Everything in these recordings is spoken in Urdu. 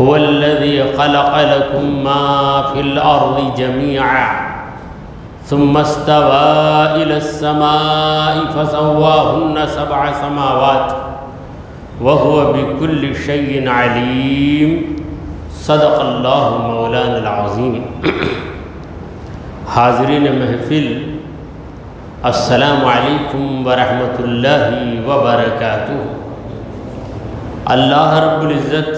هو الذي خلق لكم ما في الأرض جميعا ثم استوى إلى السماء فسواهن 7 سماوات وهو بكل شيء عليم صدق اللہ مولانا العظیم۔ حاضرین محفل، السلام علیکم ورحمۃ اللہ وبرکاتہ۔ اللہ رب العزت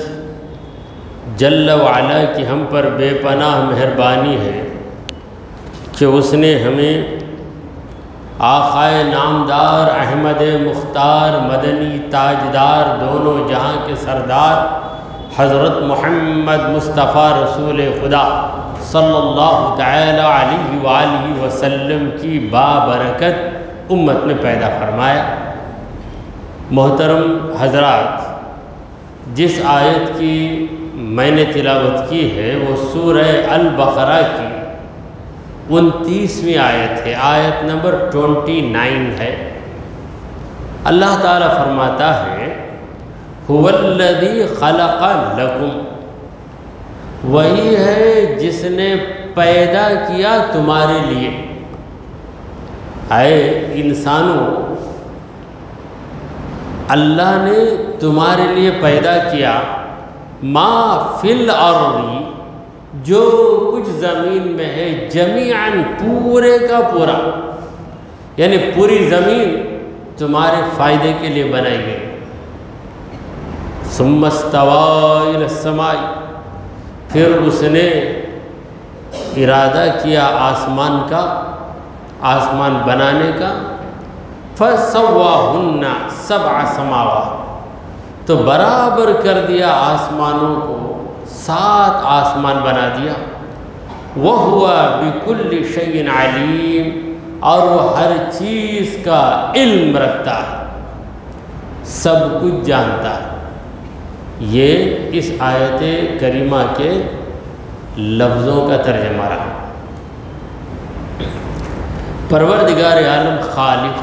جل وعلا کی ہم پر بے پناہ مہربانی ہے کہ اس نے ہمیں آقائے نامدار احمد مختار مدنی تاجدار دونوں جہاں کے سردار حضرت محمد مصطفیٰ رسول خدا صلی اللہ تعالی علیہ وآلہ وسلم کی بابرکت امت میں پیدا فرمایا۔ محترم حضرات، جس آیت کی میں نے تلاوت کی ہے وہ سورہ البقرہ کی 29ویں آیت ہے، آیت نمبر 29 ہے۔ اللہ تعالیٰ فرماتا ہے هو الذی خلق لکم، وہی ہے جس نے پیدا کیا تمہارے لیے۔ اے انسانوں، اللہ نے تمہارے لیے پیدا کیا ما فی الارض، جو کچھ زمین میں ہے، جمیعاً پورے کا پورا، یعنی پوری زمین تمہارے فائدے کے لیے بنائی گئی۔ ثم استوى الى السماء، پھر اس نے ارادہ کیا آسمان کا، آسمان بنانے کا۔ فسواهن 7 سماوات، تو برابر کر دیا آسمانوں کو، 7 آسمان بنا دیا۔ وَهُوَ بِكُلِّ شَيْءٍ عَلِيمٌ، اور وہ ہر چیز کا علم رکھتا ہے، سب کچھ جانتا ہے۔ یہ اس آیت کریمہ کے لفظوں کا ترجمہ رہا۔ پروردگار عالم خالق،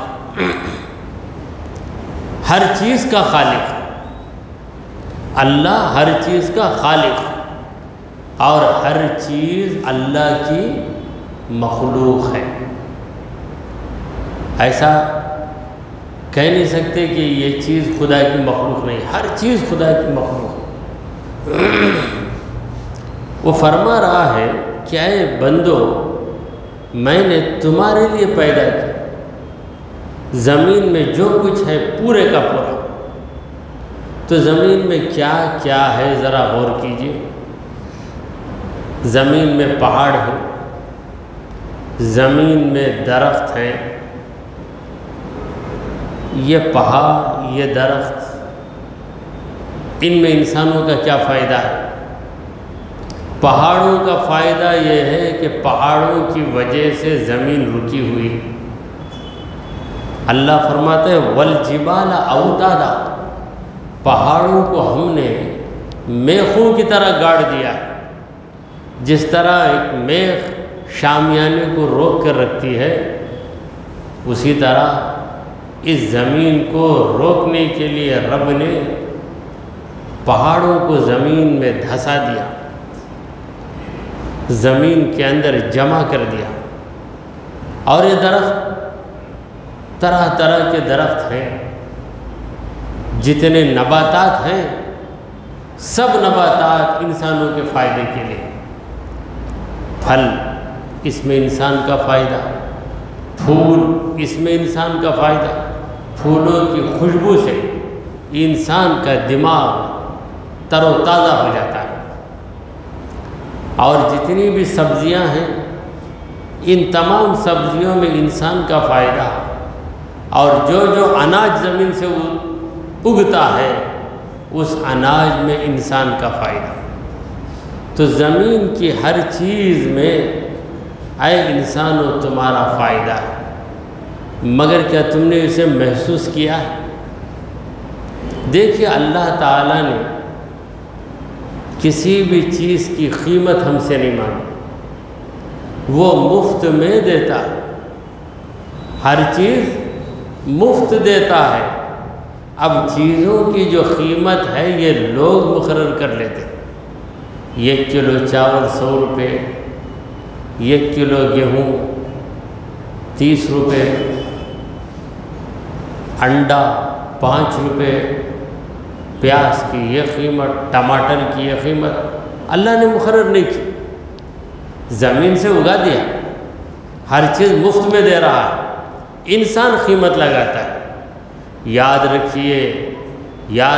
ہر چیز کا خالق، اللہ ہر چیز کا خالق، اور ہر چیز اللہ کی مخلوق ہے۔ ایسا کہہ نہیں سکتے کہ یہ چیز خدا کی مخلوق نہیں، ہر چیز خدا کی مخلوق ہے۔ وہ فرما رہا ہے کہ اے بندو، میں نے تمہارے لیے پیدا کیا زمین میں جو کچھ ہے پورے کا پورا۔ تو زمین میں کیا کیا ہے ذرا غور کیجئے۔ زمین میں پہاڑ ہیں، زمین میں درخت ہیں۔ یہ پہاڑ، یہ درخت، ان میں انسانوں کا کیا فائدہ ہے؟ پہاڑوں کا فائدہ یہ ہے کہ پہاڑوں کی وجہ سے زمین رکی ہوئی۔ اللہ فرماتے ہیں والجبال اوتادا، پہاڑوں کو ہم نے میخوں کی طرح گاڑ دیا۔ جس طرح ایک میخ شامیانے کو روک کر رکھتی ہے، اسی طرح اس زمین کو روکنے کے لیے رب نے پہاڑوں کو زمین میں دھسا دیا، زمین کے اندر جمع کر دیا۔ اور یہ درخت طرح طرح کے درخت ہیں، جتنے نباتات ہیں سب نباتات انسانوں کے فائدے کے لیے۔ پھل، اس میں انسان کا فائدہ، پھول، اس میں انسان کا فائدہ۔ پھولوں کی خوشبو سے انسان کا دماغ تر و تازہ ہو جاتا ہے۔ اور جتنی بھی سبزیاں ہیں، ان تمام سبزیوں میں انسان کا فائدہ، اور جو جو اناج زمین سے اگتا ہے اس اناج میں انسان کا فائدہ۔ تو زمین کی ہر چیز میں اے انسانو تمہارا فائدہ ہے، مگر کیا تم نے اسے محسوس کیا؟ دیکھیے، اللہ تعالیٰ نے کسی بھی چیز کی قیمت ہم سے نہیں مانگی، وہ مفت میں دیتا ہے، ہر چیز مفت دیتا ہے۔ اب چیزوں کی جو قیمت ہے یہ لوگ مقرر کر لیتے ہیں۔ 1 کلو چاول 100 روپے، 1 کلو گیہوں 30 روپے، انڈا 5 روپے، پیاز کی یہ قیمت، ٹماٹر کی یہ قیمت اللہ نے مقرر نہیں کی، زمین سے اگا دیا، ہر چیز مفت میں دے رہا ہے، انسان قیمت لگاتا ہے۔ یاد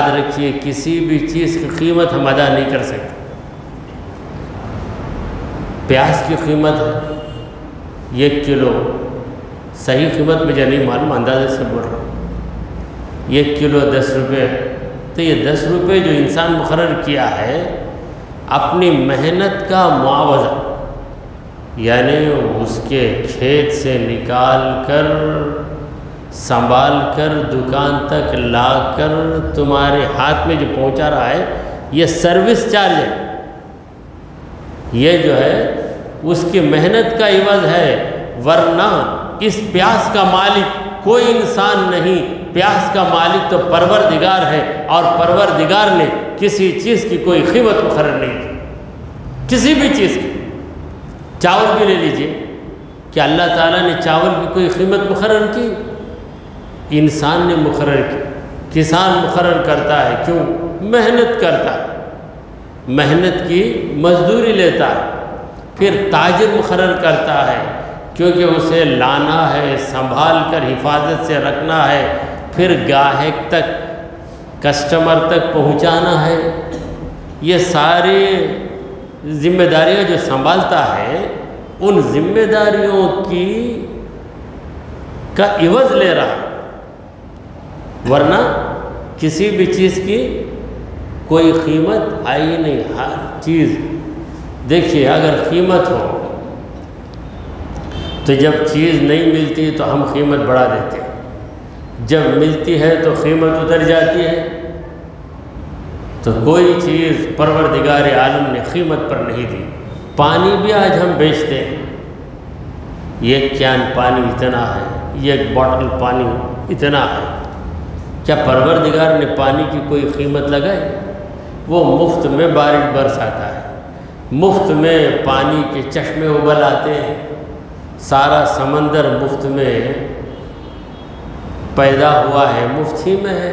رکھیے کسی بھی چیز کی قیمت ہم ادا نہیں کر سکتے۔ پیاز کی قیمت ہے 1 کلو، صحیح قیمت مجھے نہیں معلوم، اندازے سے بول رہا ہوں، 1 کلو 10 روپے، تو یہ 10 روپے جو انسان مقرر کیا ہے اپنی محنت کا معاوضہ، یعنی اس کے کھیت سے نکال کر سنبھال کر دکان تک لا کر تمہارے ہاتھ میں جو پہنچا رہا ہے، یہ سروس چارج ہے، یہ جو ہے اس کی محنت کا عوض ہے، ورنہ اس پیاز کا مالک کوئی انسان نہیں، پیاز کا مالک تو پروردگار ہے، اور پروردگار نے کسی چیز کی کوئی قیمت مقرر نہیں کی، کسی بھی چیز کی۔ چاول بھی لے لیجئے کہ اللہ تعالیٰ نے چاول کی کوئی قیمت مقرر کی؟ انسان نے مقرر کی۔ کسان مقرر کرتا ہے، کیوں؟ محنت کرتا ہے، محنت کی مزدوری لیتا ہے۔ پھر تاجر مقرر کرتا ہے، کیونکہ اسے لانا ہے، سنبھال کر حفاظت سے رکھنا ہے، پھر گاہک تک، کسٹمر تک پہنچانا ہے۔ یہ ساری ذمہ داریاں جو سنبھالتا ہے، ان ذمہ داریوں کا عوض لے رہا ہے، ورنہ کسی بھی چیز کی کوئی قیمت آئی نہیں۔ ہر چیز دیکھیے، اگر قیمت ہو تو جب چیز نہیں ملتی تو ہم قیمت بڑھا دیتے ہیں، جب ملتی ہے تو قیمت اتر جاتی ہے۔ تو کوئی چیز پروردگار عالم نے قیمت پر نہیں دی۔ پانی بھی آج ہم بیچتے ہیں، یہ کین پانی اتنا ہے، یہ باٹل پانی اتنا ہے، کیا پروردگار نے پانی کی کوئی قیمت لگائی؟ وہ مفت میں بارش برساتا ہے، مفت میں پانی کے چشمے ابل آتے ہیں، سارا سمندر مفت میں پیدا ہوا ہے، مفت ہی میں ہے،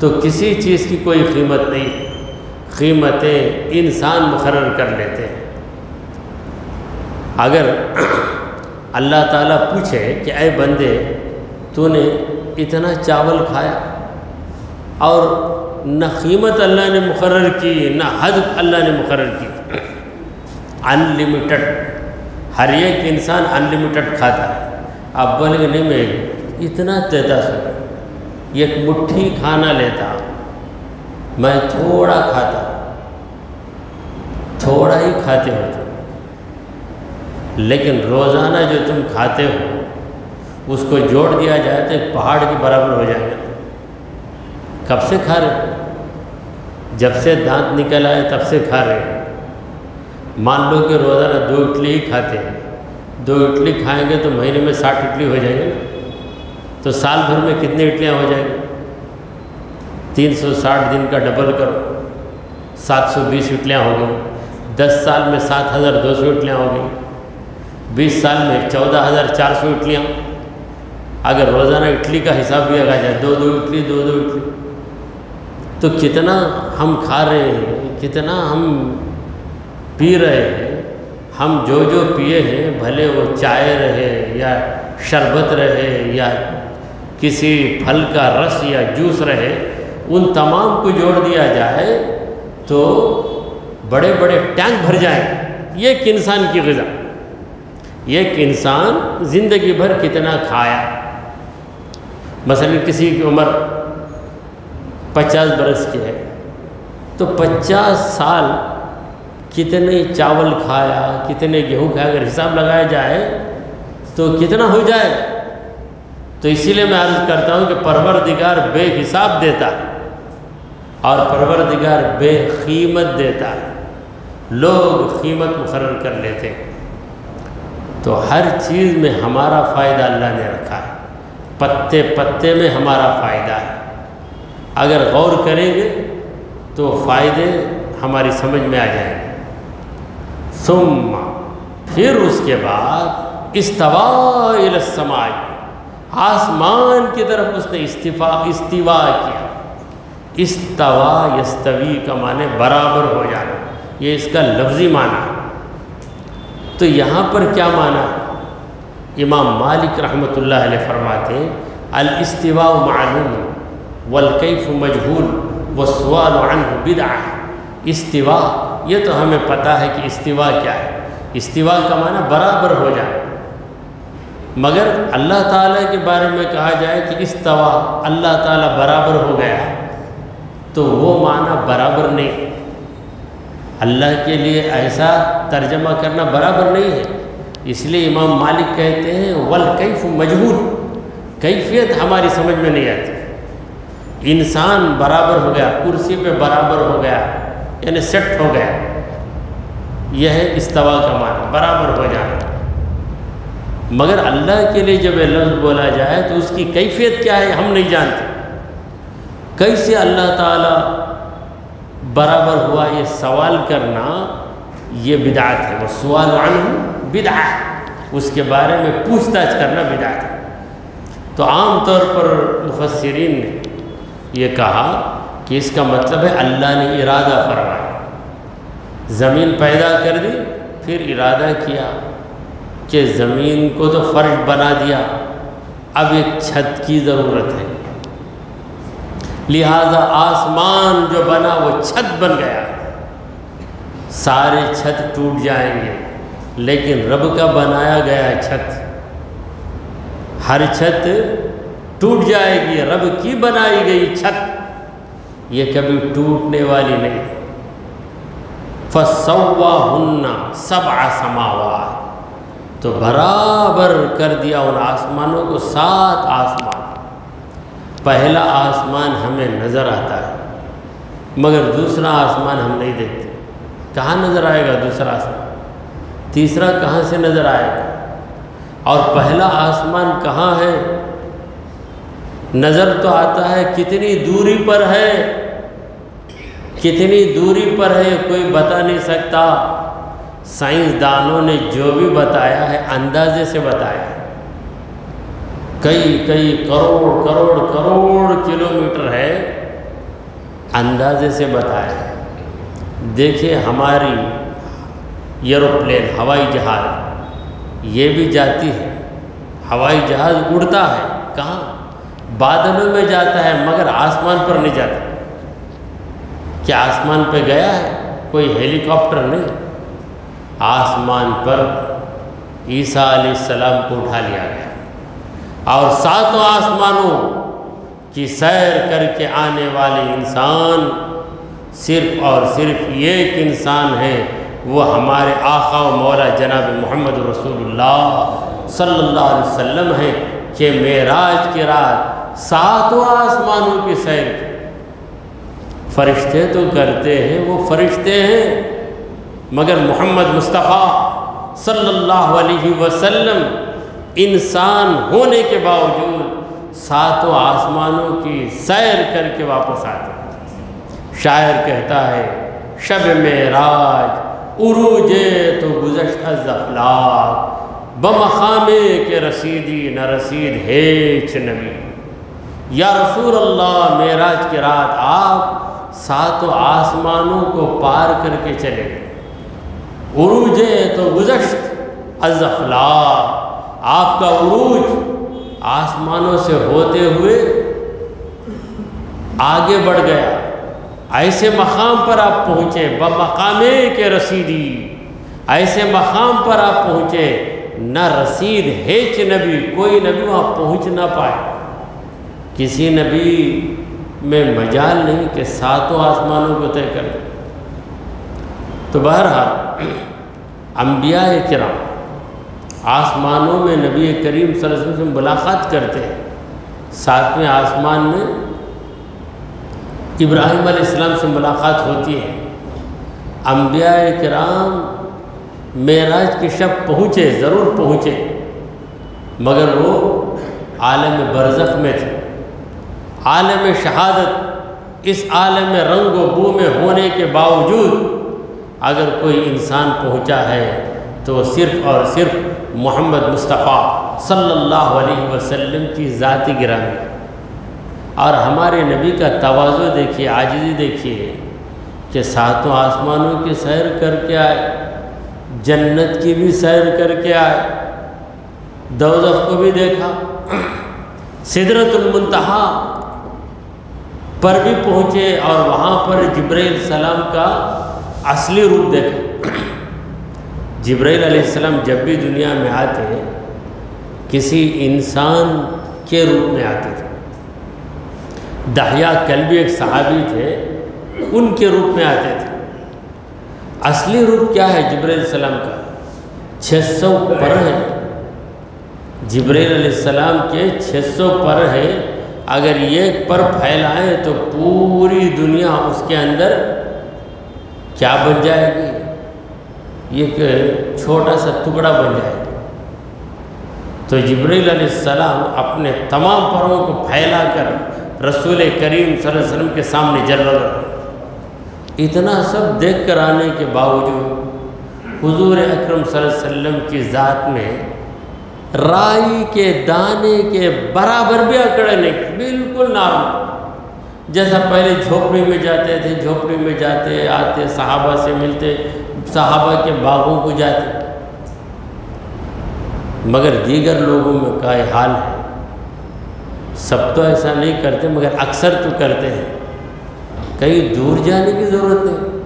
تو کسی چیز کی کوئی قیمت نہیں، قیمتیں انسان مقرر کر لیتے ہیں۔ اگر اللہ تعالیٰ پوچھے کہ اے بندے، تو نے اتنا چاول کھایا اور نہ قیمت اللہ نے مقرر کی نہ حد اللہ نے مقرر کی، انلیمیٹڈ، ہر ایک انسان انلیمیٹڈ کھاتا ہے۔ آپ بولیں گے نہیں میں اتنا دیتا سو، ایک مٹھی کھانا لیتا، میں تھوڑا کھاتا، تھوڑا ہی کھاتے ہو تم، لیکن روزانہ جو تم کھاتے ہو اس کو جوڑ دیا جائے تو ایک پہاڑ کے برابر ہو جائے گا۔ کب سے کھا رہے؟ جب سے دانت نکل آئے تب سے کھا رہے۔ مان لو کہ روزانہ 2 اڈلی ہی کھاتے ہیں، 2 اڈلی کھائیں گے تو مہینے میں 60 اڈلی ہو جائیں گے، تو سال بھر میں کتنے اڈلیاں ہو جائیں گی؟ 360 دن کا ڈبل کرو، 720 اڈلیاں ہو گئی، 10 سال میں 7200 اڈلیاں ہو گئی، 20 سال میں 14400 اڈلیاں۔ اگر روزانہ اڈلی کا حساب بھی لگا جائے، 2 اڈلی 2 اڈلی، تو کتنا ہم کھا رہے ہیں، کتنا ہم پی رہے ہیں۔ ہم جو پیے ہیں، بھلے وہ چائے رہے یا شربت رہے یا کسی پھل کا رس یا جوس رہے، ان تمام کو جوڑ دیا جائے تو بڑے بڑے ٹینک بھر جائیں۔ یہ ایک انسان کی غذا، ایک انسان زندگی بھر کتنا کھایا۔ مثلا کسی کی عمر 50 برس کی ہے تو 50 سال کتنے چاول کھایا، کتنے گیہوں کھایا، اگر حساب لگایا جائے تو کتنا ہو جائے۔ تو اسی لیے میں عرض کرتا ہوں کہ پروردگار بے حساب دیتا ہے اور پروردگار بے قیمت دیتا ہے، لوگ قیمت مقرر کر لیتے ہیں۔ تو ہر چیز میں ہمارا فائدہ اللہ نے رکھا ہے، پتے پتے میں ہمارا فائدہ ہے۔ اگر غور کریں گے تو فائدے ہماری سمجھ میں آ جائیں گے۔ ثم پھر اس کے بعد استوا الی السماء، آسمان کی طرف اس نے استوا کیا۔ استوا یستوی کا معنی برابر ہو جانا، یہ اس کا لفظی معنی ہے۔ تو یہاں پر کیا معنی؟ امام مالک رحمۃ اللہ علیہ فرماتے ہیں الاستواء معلوم والکیف مجہول والسؤال عنہ بدعہ۔ استوا یہ تو ہمیں پتہ ہے کہ استوا کیا ہے، استوا کا معنی برابر ہو جانا، مگر اللہ تعالیٰ کے بارے میں کہا جائے کہ استوا اللہ تعالیٰ برابر ہو گیا، تو وہ معنی برابر نہیں۔ اللہ کے لیے ایسا ترجمہ کرنا برابر نہیں ہے، اس لیے امام مالک کہتے ہیں والکیف مجہول، کیفیت ہماری سمجھ میں نہیں آتی۔ انسان برابر ہو گیا، کرسی پہ برابر ہو گیا، یعنی سیٹ ہو گیا، یہ ہے استوا کا معنی، برابر ہو جانا۔ مگر اللہ کے لیے جب یہ لفظ بولا جائے تو اس کی کیفیت کیا ہے ہم نہیں جانتے، کیسے اللہ تعالیٰ برابر ہوا، یہ سوال کرنا یہ بدعت ہے۔ وہ سوال عنہ بدعت، اس کے بارے میں پوچھ تاچھ کرنا بدعت ہے۔ تو عام طور پر مفسرین نے یہ کہا کہ اس کا مطلب ہے اللہ نے ارادہ فرمایا، زمین پیدا کر دی، پھر ارادہ کیا کہ زمین کو تو فرش بنا دیا، اب ایک چھت کی ضرورت ہے، لہذا آسمان جو بنا وہ چھت بن گیا۔ سارے چھت ٹوٹ جائیں گے لیکن رب کا بنایا گیا چھت، ہر چھت ٹوٹ جائے گی، رب کی بنائی گئی چھت یہ کبھی ٹوٹنے والی نہیں۔ فَسَوَّاهُنَّ سَبْعَ سَمَاوَاتٍ، تو برابر کر دیا ان آسمانوں کو، 7 آسمان۔ پہلا آسمان ہمیں نظر آتا ہے مگر دوسرا آسمان ہم نہیں دیکھتے، کہاں نظر آئے گا دوسرا آسمان؟ تیسرا کہاں سے نظر آئے گا؟ اور پہلا آسمان کہاں ہے؟ نظر تو آتا ہے، کتنی دوری پر ہے، کتنی دوری پر ہے کوئی بتا نہیں سکتا۔ سائنسدانوں نے جو بھی بتایا ہے اندازے سے بتایا ہے، کئی کروڑ کلومیٹر ہے، اندازے سے بتایا ہے۔ دیکھیں ہماری ایروپلین، ہوائی جہاز یہ بھی جاتی ہے، ہوائی جہاز اڑتا ہے، کہاں؟ بادلوں میں جاتا ہے مگر آسمان پر نہیں جاتا۔ کیا آسمان پہ گیا ہے؟ کوئی ہیلی کاپٹر نہیں، آسمان پر عیسیٰ علیہ السلام کو اٹھا لیا گیا، اور 7 آسمانوں کی سیر کر کے آنے والے انسان صرف اور صرف ایک انسان ہے، وہ ہمارے آقا و مولا جناب محمد رسول اللہ صلی اللہ علیہ وسلم ہے، کہ معراج کی رات 7 آسمانوں کی سیر کی۔ فرشتے تو کرتے ہیں، وہ فرشتے ہیں، مگر محمد مصطفیٰ صلی اللہ علیہ وسلم انسان ہونے کے باوجود 7 آسمانوں کی سیر کر کے واپس آتے ہیں۔ شاعر کہتا ہے شب معراج عروج تو گزشت از افلاک، بمقامے کے رسیدی نہ رسید ہیچ نبی۔ یا رسول اللہ معراج کی رات آپ 7 آسمانوں کو پار کر کے چلے گئے، عروج تو گزشت از افلاک، آپ کا عروج آسمانوں سے ہوتے ہوئے آگے بڑھ گیا، ایسے مقام پر آپ پہنچے، بمقامے کے رسیدی، ایسے مقام پر آپ پہنچے نہ رسید ہیچ نبی، کوئی نبی وہاں پہنچ نہ پائے، کسی نبی میں مجال نہیں کہ 7 آسمانوں کو طے کر دے۔ تو بہرحال انبیاء کرام آسمانوں میں نبی کریم صلی اللہ علیہ وسلم سے ملاقات کرتے ہیں۔ 7ویں آسمان میں ابراہیم علیہ السلام سے ملاقات ہوتی ہے۔ انبیاء کرام معراج کی شب پہنچے، ضرور پہنچے، مگر وہ عالم برزخ میں تھے، عالم شہادت اس عالم رنگ و بو میں ہونے کے باوجود اگر کوئی انسان پہنچا ہے تو وہ صرف اور صرف محمد مصطفیٰ صلی اللہ علیہ وسلم کی ذاتی گرامی ہے۔ اور ہمارے نبی کا تواضع دیکھیے، عاجزی دیکھیے کہ ساتوں آسمانوں کی سیر کر کے آئے، جنت کی بھی سیر کر کے آئے، دوزخ کو بھی دیکھا، سدرۃ المنتہا پر بھی پہنچے اور وہاں پر جبرائیل السلام کا اصلی روپ دیکھا۔ جبرائیل علیہ السلام جب بھی دنیا میں آتے کسی انسان کے روپ میں آتے تھے۔ دحیہ کلبی ایک صحابی تھے، ان کے روپ میں آتے تھے۔ اصلی روپ کیا ہے جبرائیل علیہ السلام کا؟ 600 پر ہے۔ جبرائیل علیہ السلام کے 600 پر ہے۔ اگر ایک پر پھیلائیں تو پوری دنیا اس کے اندر کیا بن جائے گی؟ ایک چھوٹا سا ٹکڑا بن جائے گا۔ تو جبرائیل علیہ السلام اپنے تمام پروں کو پھیلا کر رسول کریم صلی اللہ علیہ وسلم کے سامنے جلوہ کر، اتنا سب دیکھ کر آنے کے باوجود حضور اکرم صلی اللہ علیہ وسلم کی ذات میں رائی کے دانے کے برابر بھی اکڑے نہیں، بالکل نارمل، جیسا پہلے جھوپڑی میں جاتے تھے، جھوپڑی میں جاتے آتے، صحابہ سے ملتے، صحابہ کے باغوں کو جاتے۔ مگر دیگر لوگوں میں کا یہ حال ہے، سب تو ایسا نہیں کرتے مگر اکثر تو کرتے ہیں۔ کہیں دور جانے کی ضرورت نہیں،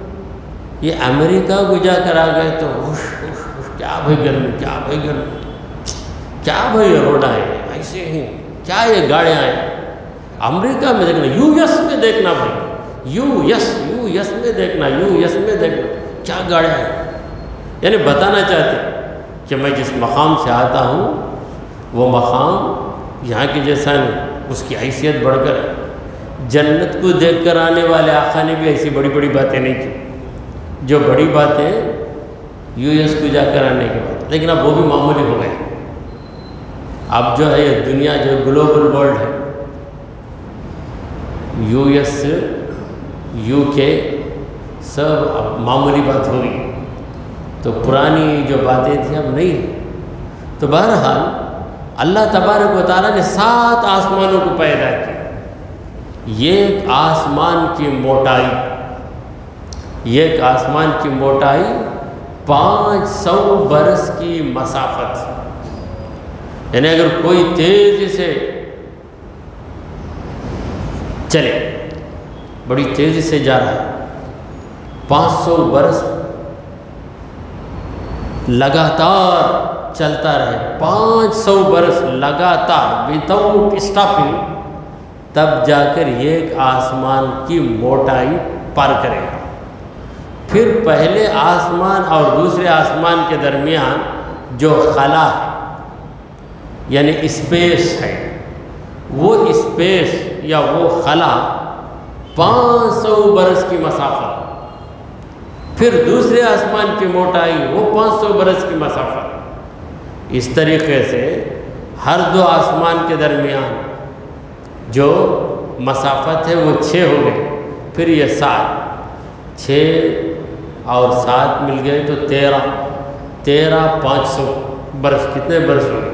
یہ امریکہ کو جا کر آ گئے تو کیا بھائی گرمی، کیا بھائی گرمی، کیا بھائی روڈ آئے ایسے ہی، کیا یہ گاڑیاں آئیں۔ امریکہ میں دیکھنا، یو ایس میں دیکھنا بھائی، یو ایس میں دیکھنا، یو ایس میں دیکھنا کیا گاڑیاں ہیں۔ یعنی بتانا چاہتے کہ میں جس مقام سے آتا ہوں وہ مقام یہاں کے جیسا نہیں، اس کی حیثیت بڑھ کر ہے۔ جنت کو دیکھ کر آنے والے آقا نے بھی ایسی بڑی بڑی باتیں نہیں کی، جو بڑی باتیں یو ایس کو جا کر آنے کے بعد، لیکن اب وہ بھی معمولی ہو گئے۔ اب جو ہے یہ دنیا جو گلوبل ورلڈ ہے، یو ایس، یو کے، سب اب معمولی بات ہوگی، تو پرانی جو باتیں تھیں اب نہیں۔ تو بہرحال اللہ تبارک و تعالیٰ نے 7 آسمانوں کو پیدا کیا۔ ایک آسمان کی موٹائی، ایک آسمان کی موٹائی 500 برس کی مسافت، یعنی اگر کوئی تیزی سے چلے، بڑی تیزی سے جا رہا ہے، 500 برس لگاتار چلتا رہے، 500 برس لگاتار وداؤٹ اسٹاپنگ، تب جا کر ایک آسمان کی موٹائی پار کرے گا۔ پھر پہلے آسمان اور دوسرے آسمان کے درمیان جو خلا ہے، یعنی اسپیس ہے، وہ اسپیس یا وہ خلا 500 برس کی مسافت، پھر دوسرے آسمان کی موٹائی وہ 500 برس کی مسافت۔ اس طریقے سے ہر 2 آسمان کے درمیان جو مسافت ہے وہ 6 ہو گئے، پھر یہ 7، 6 اور 7 مل گئے تو 13 500 برس، کتنے برس ہو گئے؟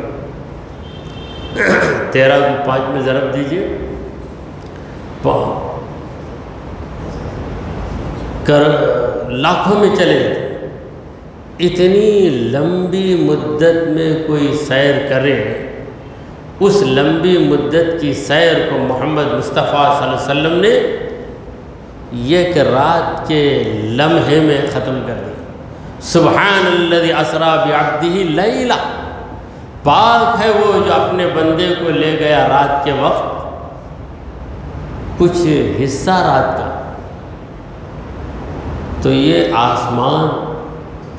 13 کو 5 میں ضرب دیجئے، لاکھوں میں چلے جاتے۔ اتنی لمبی مدت میں کوئی سیر کرے، اس لمبی مدت کی سیر کو محمد مصطفیٰ صلی اللہ علیہ وسلم نے ایک رات کے لمحے میں ختم کر دی۔ سبحان الذی اسریٰ بعبدہ لیلا، پاک ہے وہ جو اپنے بندے کو لے گیا رات کے وقت کچھ حصہ رات کا۔ تو یہ آسمان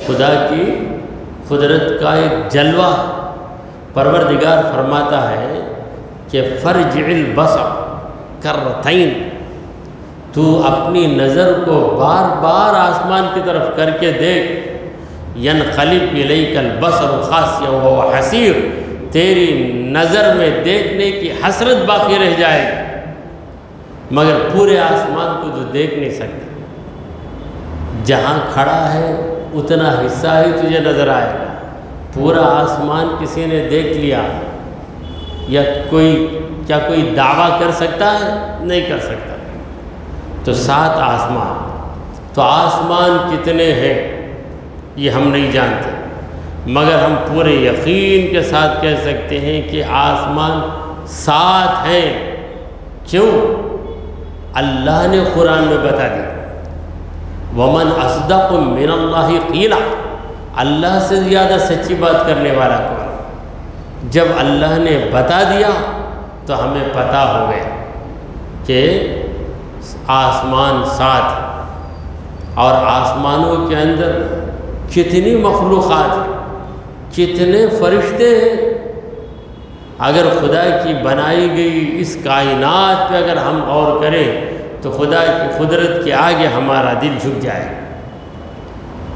خدا کی قدرت کا ایک جلوہ، پروردگار فرماتا ہے کہ فرجع البصر کرتین، تو اپنی نظر کو بار بار آسمان کی طرف کر کے دیکھ، ینقلب الیک البصر خاسئا وہو حسیر، تیری نظر میں دیکھنے کی حسرت باقی رہ جائے گی۔ مگر پورے آسمان کو تو دیکھ نہیں سکتے. جہاں کھڑا ہے اتنا حصہ ہی تجھے نظر آئے گا. پورا آسمان کسی نے دیکھ لیا یا کیا کوئی دعویٰ کر سکتا ہے؟ نہیں کر سکتا. تو 7 آسمان. تو آسمان کتنے ہیں یہ ہم نہیں جانتے، مگر ہم پورے یقین کے ساتھ کہہ سکتے ہیں کہ آسمان 7 ہیں. کیوں؟ اللہ نے قرآن میں بتا دیا. وَمَنْ أَصْدَقُ مِنَ اللَّهِ قِيلًا. اللہ سے زیادہ سچی بات کرنے والا کون؟ جب اللہ نے بتا دیا تو ہمیں پتہ ہو گیا کہ آسمان 7 ہیں، اور آسمانوں کے اندر کتنی مخلوقات ہیں، کتنے فرشتے ہیں. اگر خدا کی بنائی گئی اس کائنات پہ اگر ہم غور کریں تو خدا کی قدرت کے آگے ہمارا دل جھک جائے.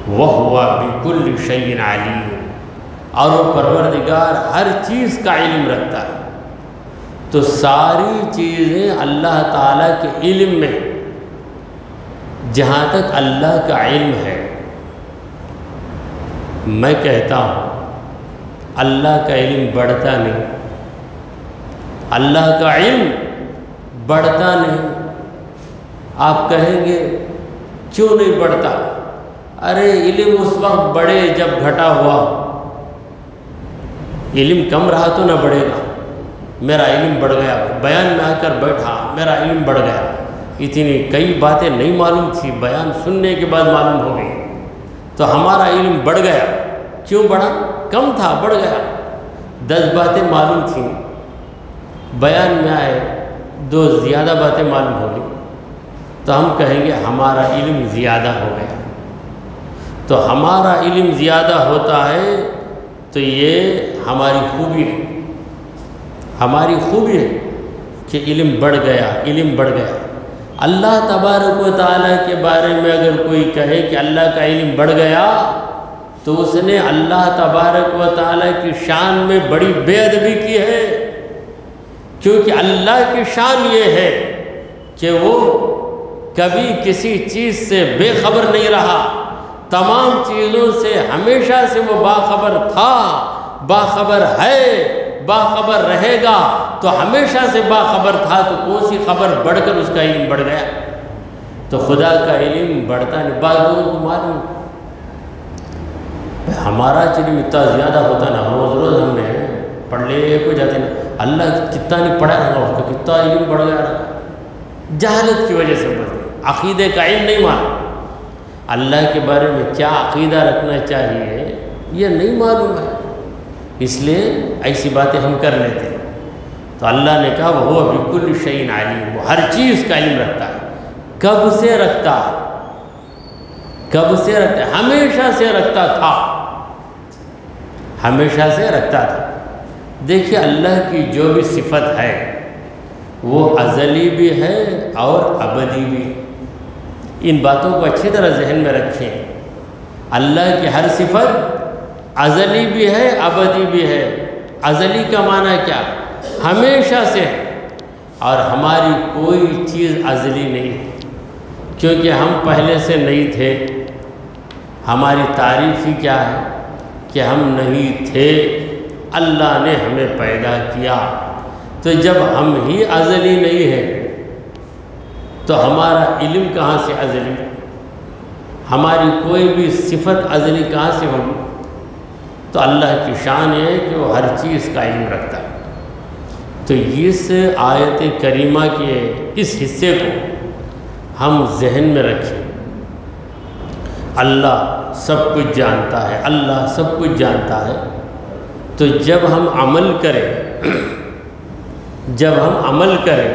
وَهُوَ بِكُلِّ شَيْءٍ عَلِيمٌ. اور وہ پروردگار ہر چیز کا علم رکھتا ہے. تو ساری چیزیں اللہ تعالیٰ کے علم میں، جہاں تک اللہ کا علم ہے. میں کہتا ہوں اللہ کا علم بڑھتا نہیں، اللہ کا علم بڑھتا نہیں. آپ کہیں گے کیوں نہیں بڑھتا؟ ارے علم اس وقت بڑھے جب گھٹا ہوا. علم کم رہا تو نہ بڑھے گا. میرا علم بڑھ گیا، بیان میں آ کر بیٹھا، میرا علم بڑھ گیا. اتنی کئی باتیں نہیں معلوم تھی، بیان سننے کے بعد معلوم ہو گئی، تو ہمارا علم بڑھ گیا. کیوں بڑھا؟ کم تھا، بڑھ گیا. 10 باتیں معلوم تھیں، بیان میں آئے 2 زیادہ باتیں معلوم ہو گئی، تو ہم کہیں گے ہمارا علم زیادہ ہو گیا. تو ہمارا علم زیادہ ہوتا ہے تو یہ ہماری خوبی ہے. ہماری خوبی ہے کہ علم بڑھ گیا، علم بڑھ گیا. اللہ تبارک و تعالیٰ کے بارے میں اگر کوئی کہے کہ اللہ کا علم بڑھ گیا تو اس نے اللہ تبارک و تعالیٰ کی شان میں بڑی بے ادبی کی ہے. کیونکہ اللہ کی شان یہ ہے کہ وہ کبھی کسی چیز سے بے خبر نہیں رہا. تمام چیزوں سے ہمیشہ سے وہ باخبر تھا، باخبر ہے، باخبر رہے گا. تو ہمیشہ سے باخبر تھا تو کون سی خبر بڑھ کر اس کا علم بڑھ گیا؟ تو خدا کا علم بڑھتا نہیں. بعض لوگوں کو معلوم ہمارا علم اتنا زیادہ ہوتا نا، روز روز ہم نے پڑھ لے کو جاتے نا، اللہ کتنا نہیں پڑھا رہا، اس کا کتنا علم بڑھ گیا رہا. جہالت کی وجہ سے بڑھ گیا. عقیدے کا علم نہیں معلوم، اللہ کے بارے میں کیا عقیدہ رکھنا چاہیے یہ نہیں معلوم ہے، اس لیے ایسی باتیں ہم کر لیتے ہیں. تو اللہ نے کہا وہ بِكُلِّ شَيْءٍ عَلِيمٌ. وہ ہر چیز کا علم رکھتا ہے. کب سے رکھتا ہے؟ کب سے رکھتا ہے؟ ہمیشہ سے رکھتا تھا، ہمیشہ سے رکھتا تھا. دیکھیے اللہ کی جو بھی صفت ہے وہ ازلی بھی ہے اور ابدی بھی. ان باتوں کو اچھی طرح ذہن میں رکھیں. اللہ کی ہر صفت ازلی بھی ہے، ابدی بھی ہے. ازلی کا معنی کیا؟ ہمیشہ سے ہے. اور ہماری کوئی چیز ازلی نہیں ہے، کیونکہ ہم پہلے سے نہیں تھے. ہماری تعریف ہی کیا ہے کہ ہم نہیں تھے، اللہ نے ہمیں پیدا کیا. تو جب ہم ہی ازلی نہیں ہیں تو ہمارا علم کہاں سے ازلی؟ ہماری کوئی بھی صفت ازلی کہاں سے ہوگی؟ تو اللہ کی شان یہ ہے کہ وہ ہر چیز کا علم رکھتا ہے. تو اس آیت کریمہ کے اس حصے کو ہم ذہن میں رکھیں. اللہ سب کچھ جانتا ہے، اللہ سب کچھ جانتا ہے. تو جب ہم عمل کریں، جب ہم عمل کریں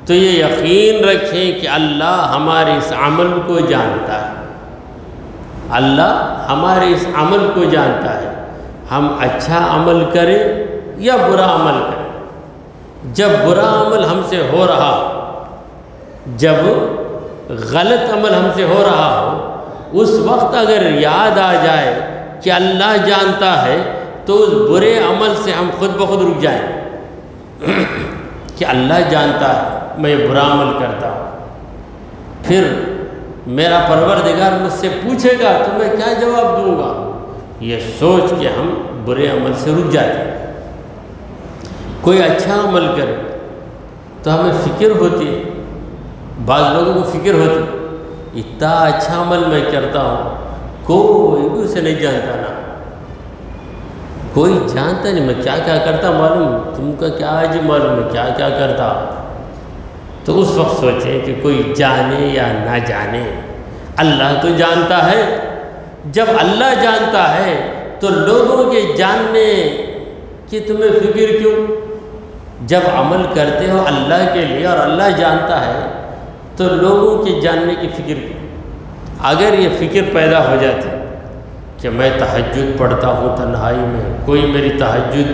تو یہ یقین رکھیں کہ اللہ ہمارے اس عمل کو جانتا ہے. اللہ ہمارے اس عمل کو جانتا ہے. ہم اچھا عمل کریں یا برا عمل کریں. جب برا عمل ہم سے ہو رہا، جب غلط عمل ہم سے ہو رہا ہو، اس وقت اگر یاد آ جائے کہ اللہ جانتا ہے تو اس برے عمل سے ہم خود بخود رک جائیں کہ اللہ جانتا ہے، میں یہ برا عمل کرتا ہوں، پھر میرا پروردگار مجھ سے پوچھے گا تو میں کیا جواب دوں گا، یہ سوچ کے ہم برے عمل سے رک جاتے ہیں۔ کوئی اچھا عمل کرے تو ہمیں فکر ہوتی ہے، بعض لوگوں کو فکر ہوتی ہے اتنا اچھا عمل میں کرتا ہوں، کوئی بھی اسے نہیں جانتا، نا کوئی جانتا نہیں میں کیا کیا کرتا، معلوم تم کا کیا عجیب معلوم ہے کیا کیا کرتا۔ تو اس وقت سوچیں کہ کوئی جانے یا نہ جانے، اللہ تو جانتا ہے۔ جب اللہ جانتا ہے تو لوگوں کے جاننے کی تمہیں فکر کیوں؟ جب عمل کرتے ہو اللہ کے لیے اور اللہ جانتا ہے تو لوگوں کے جاننے کی فکر کیوں؟ اگر یہ فکر پیدا ہو جاتی کہ میں تہجد پڑھتا ہوں تنہائی میں، کوئی میری تہجد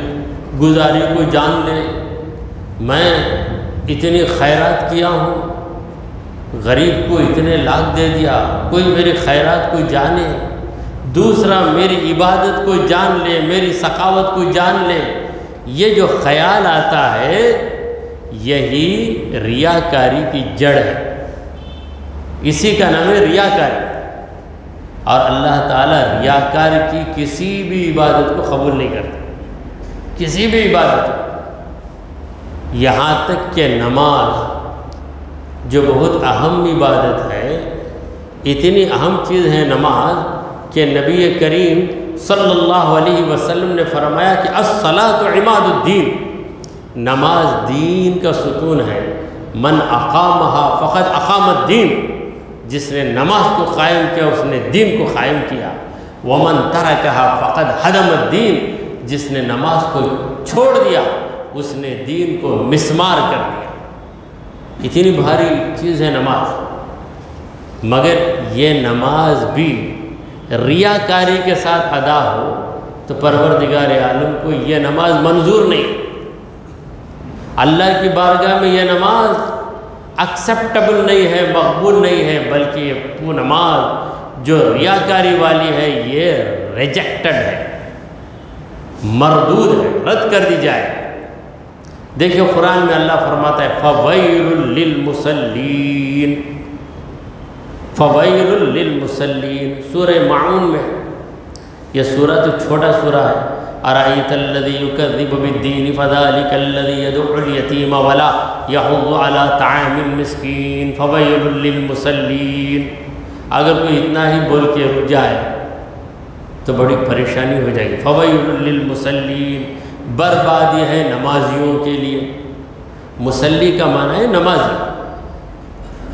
گزاری کو جان لے، میں اتنی خیرات کیا ہوں، غریب کو اتنے لاکھ دے دیا، کوئی میری خیرات کو جانے، دوسرا میری عبادت کو جان لے، میری سخاوت کو جان لے، یہ جو خیال آتا ہے یہی ریاکاری کی جڑ ہے، اسی کا نام ہے ریاکاری۔ اور اللہ تعالیٰ ریاکار کی کسی بھی عبادت کو قبول نہیں کرتا، کسی بھی عبادت کو، یہاں تک کہ نماز جو بہت اہم عبادت ہے، اتنی اہم چیز ہے نماز کہ نبی کریم صلی اللہ علیہ وسلم نے فرمایا کہ الصلاۃ عماد الدین، نماز دین کا ستون ہے، من اقامہا فقد اقام الدین، جس نے نماز کو قائم کیا اس نے دین کو قائم کیا، ومن ترکہا فقد ہدم الدین، جس نے نماز کو چھوڑ دیا اس نے دین کو مسمار کر دیا۔ اتنی بھاری چیز ہے نماز، مگر یہ نماز بھی ریاکاری کے ساتھ ادا ہو تو پروردگار عالم کو یہ نماز منظور نہیں، اللہ کی بارگاہ میں یہ نماز ایکسیپٹیبل نہیں ہے، مقبول نہیں ہے، بلکہ وہ نماز جو ریاکاری والی ہے یہ ریجیکٹڈ ہے، مردود ہے، رد کر دی جائے۔ دیکھیں قرآن میں اللہ فرماتا ہے فَوَيْلٌ لِّلْمُصَلِّينَ، فَوَيْلٌ لِّلْمُصَلِّينَ، سورہ معون میں، یہ سورہ تو چھوٹا سورہ ہے، أَرَأَيْتَ الَّذِي يُكَذِّبُ بِالدِّينِ فَذَلِكَ الَّذِي يَدُعُّ الْيَتِيمَ وَلَا يَحُضُّ عَلَى طَعَامِ الْمِسْكِينِ فَوَيْلٌ لِّلْمُصَلِّينَ۔ اگر کوئی اتنا ہی بول کے رک جائے تو بڑی پریشانی ہو جائے گی۔ فَوَيْلٌ لِّلْمُصَلِّينَ، بربادی ہے نمازیوں کے لیے، مصلی کا معنی ہے نمازی،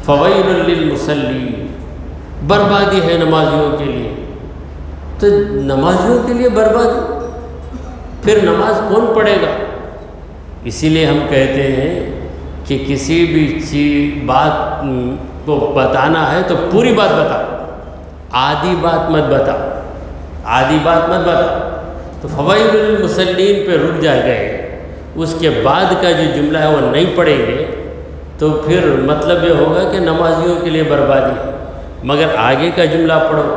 فَوَيْلٌ لِّلْمُصَلِّينَ، بربادی ہے نمازیوں کے لیے۔ تو نمازیوں کے لیے بربادی، پھر نماز کون پڑھے گا؟ اسی لیے ہم کہتے ہیں کہ کسی بھی چیز بات کو بتانا ہے تو پوری بات بتا، آدھی بات مت بتا، آدھی بات مت بتا۔ تو فوائل للمصلین پہ رک جا گئے، اس کے بعد کا جو جملہ ہے وہ نہیں پڑھیں گے تو پھر مطلب یہ ہوگا کہ نمازیوں کے لیے بربادی ہے، مگر آگے کا جملہ پڑھو،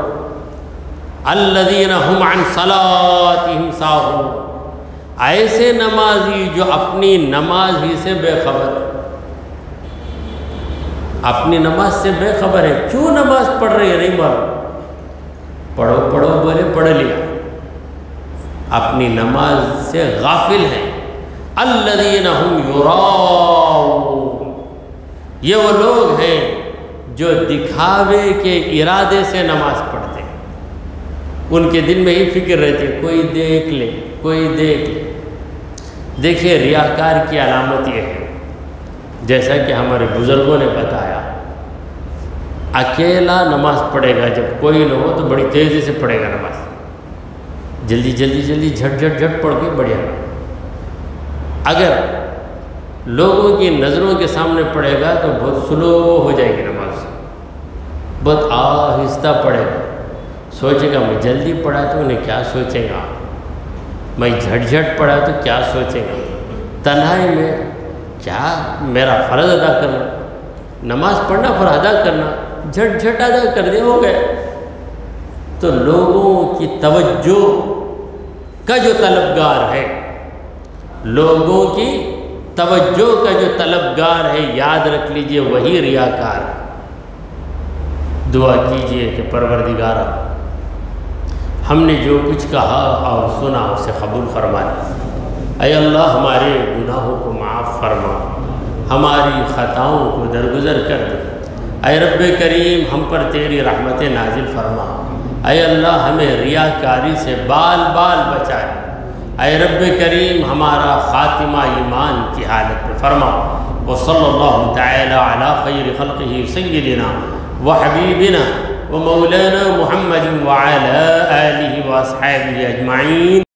الذین هم عن صلاتهم ساہون، ایسے نمازی جو اپنی نماز ہی سے بے خبر ہے، اپنی نماز سے بے خبر ہے، کیوں نماز پڑھ رہی ہے نہیں معلوم، پڑھو پڑھو بولے پڑھ لیا، اپنی نماز سے غافل ہیں۔ الذین هم یراؤون، یہ وہ لوگ ہیں جو دکھاوے کے ارادے سے نماز پڑھتے ہیں، ان کے دل میں ہی فکر رہتی ہے کوئی دیکھ لے، کوئی دیکھ لے۔ دیکھیے ریاکار کی علامت یہ ہے، جیسا کہ ہمارے بزرگوں نے بتایا، اکیلا نماز پڑھے گا، جب کوئی نہ ہو تو بڑی تیزی سے پڑھے گا نماز، جلدی جلدی جلدی جھٹ جھٹ جھٹ پڑھ کے بڑھیا۔ اگر لوگوں کی نظروں کے سامنے پڑھے گا تو بہت سلو ہو جائے گی نماز، بہت آہستہ پڑھے گا، سوچے گا میں جلدی پڑھا تو انہیں کیا سوچے گا، میں جھٹ جھٹ پڑھا تو کیا سوچے گا، تنہائی میں کیا میرا فرض ادا کرنا، نماز پڑھنا فرض ادا کرنا، جھٹ جھٹ ادا کر دے ہو گئے۔ تو لوگوں کی توجہ کا جو طلبگار ہے، لوگوں کی توجہ کا جو طلبگار ہے یاد رکھ لیجئے وہی ریاکار ہے۔ دعا کیجئے کہ پروردگارا ہم نے جو کچھ کہا اور سنا اسے قبول فرما لے۔ اے اللہ ہمارے گناہوں کو معاف فرما، ہماری خطاؤں کو درگزر کر دے۔ اے رب کریم ہم پر تیری رحمت نازل فرما۔ اے اللہ ہمیں ریاکاری سے بال بال بچائے۔ اے رب کریم ہمارا خاتمہ ایمان کی حالت میں فرما۔ وصلی اللہ تعالی علی خیر خلقہ سیدنا وحبیبنا ومولانا محمد وعلی آلہ واصحابہ اجمعین۔